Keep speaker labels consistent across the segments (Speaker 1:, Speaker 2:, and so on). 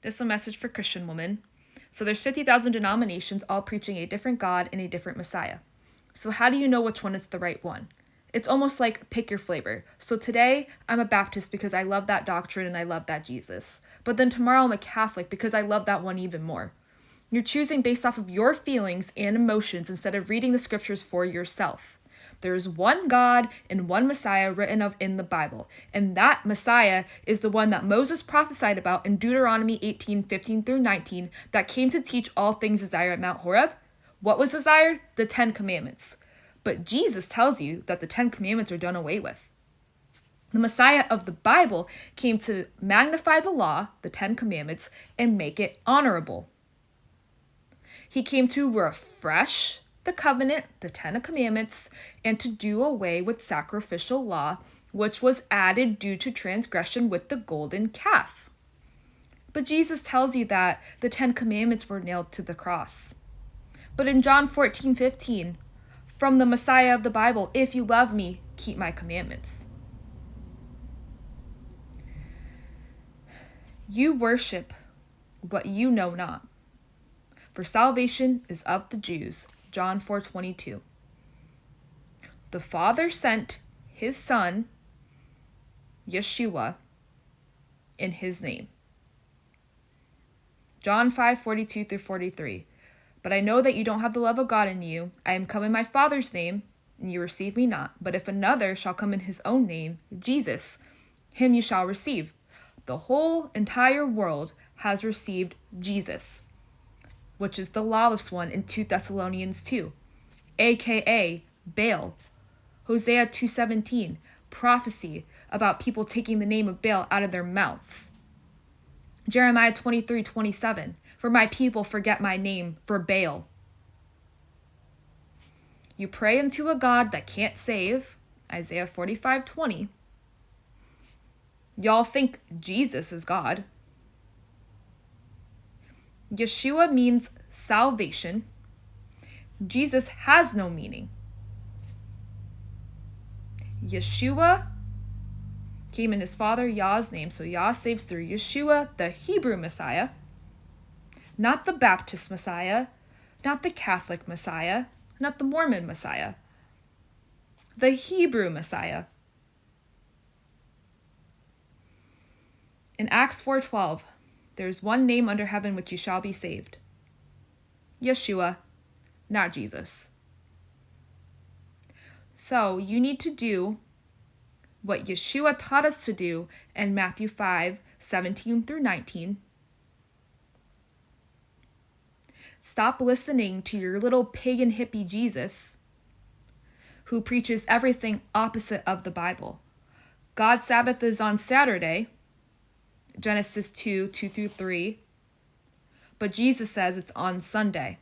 Speaker 1: This is a message for Christian women. So there's 50,000 denominations all preaching a different God and a different Messiah. So how do you know which one is the right one? It's almost like pick your flavor. So today I'm a Baptist because I love that doctrine and I love that Jesus. But then tomorrow I'm a Catholic because I love that one even more. You're choosing based off of your feelings and emotions instead of reading the scriptures for yourself. There is one God and one Messiah written of in the Bible, and that Messiah is the one that Moses prophesied about in Deuteronomy 18:15-19 that came to teach all things desired at Mount Horeb. What was desired? The 10 Commandments. But Jesus tells you that the 10 Commandments are done away with. The Messiah of the Bible came to magnify the law, the 10 Commandments, and make it honorable. He came to refresh the covenant, the 10 Commandments, and to do away with sacrificial law, which was added due to transgression with the golden calf. But Jesus tells you that the 10 Commandments were nailed to the cross. But in John 14:15, from the Messiah of the Bible, if you love me, keep my commandments. You worship what you know not. For salvation is of the Jews. John 4:22. The Father sent his Son, Yeshua, in his name. John 5:42-43. But I know that you don't have the love of God in you. I am come in my Father's name, and you receive me not. But if another shall come in his own name, Jesus, him you shall receive. The whole entire world has received Jesus, which is the lawless one in 2 Thessalonians 2, aka Baal. Hosea 2:17, prophecy about people taking the name of Baal out of their mouths. Jeremiah 23:27, for my people forget my name for Baal. You pray unto a God that can't save, Isaiah 45:20. Y'all think Jesus is God. Yeshua means salvation. Jesus has no meaning. Yeshua came in his father Yah's name, so Yah saves through Yeshua, the Hebrew Messiah, not the Baptist Messiah, not the Catholic Messiah, not the Mormon Messiah, the Hebrew Messiah. In Acts 4:12, there is one name under heaven which you shall be saved. Yeshua, not Jesus. So you need to do what Yeshua taught us to do in Matthew 5:17-19. Stop listening to your little pagan hippie Jesus, who preaches everything opposite of the Bible. God's Sabbath is on Saturday, Genesis 2:2-3, but Jesus says it's on Sunday.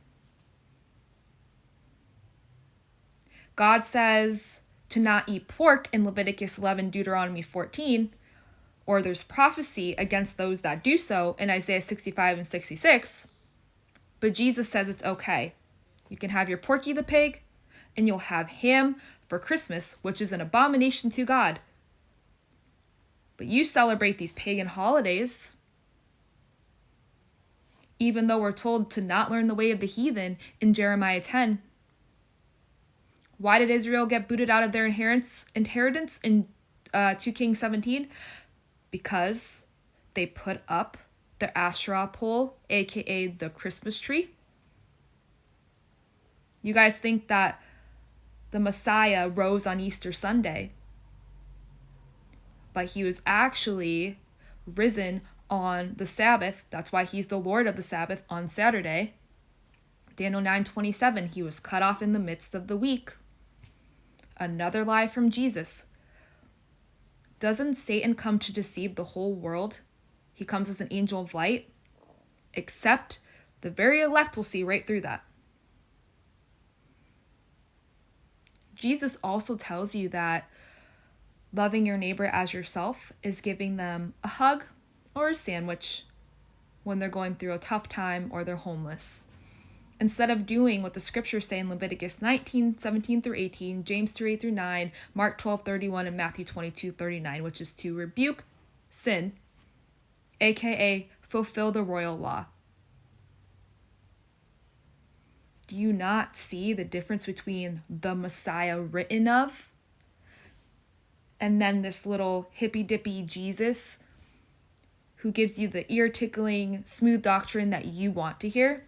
Speaker 1: God says to not eat pork in Leviticus 11, Deuteronomy 14, or there's prophecy against those that do so in Isaiah 65-66, but Jesus says it's okay. You can have your Porky the Pig, and you'll have ham for Christmas, which is an abomination to God. But you celebrate these pagan holidays, even though we're told to not learn the way of the heathen in Jeremiah 10. Why did Israel get booted out of their inheritance in 2 Kings 17? Because they put up the Asherah pole, aka the Christmas tree. You guys think that the Messiah rose on Easter Sunday, but he was actually risen on the Sabbath. That's why he's the Lord of the Sabbath on Saturday. Daniel 9:27, he was cut off in the midst of the week. Another lie from Jesus. Doesn't Satan come to deceive the whole world? He comes as an angel of light. Except the very elect will see right through that. Jesus also tells you that loving your neighbor as yourself is giving them a hug or a sandwich when they're going through a tough time or they're homeless. Instead of doing what the scriptures say in Leviticus 19:17-18, James 2:8-9, Mark 12:31, and Matthew 22:39, which is to rebuke sin, aka fulfill the royal law. Do you not see the difference between the Messiah written of and then this little hippy-dippy Jesus who gives you the ear-tickling, smooth doctrine that you want to hear?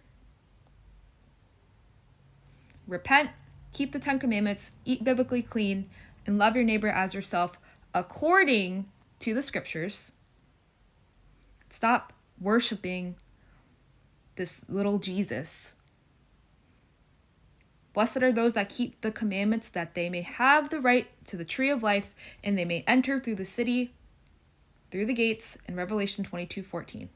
Speaker 1: Repent, keep the 10 Commandments, eat biblically clean, and love your neighbor as yourself according to the scriptures. Stop worshiping this little Jesus. Blessed are those that keep the commandments, that they may have the right to the tree of life, and they may enter through the city, through the gates, in Revelation 22:14.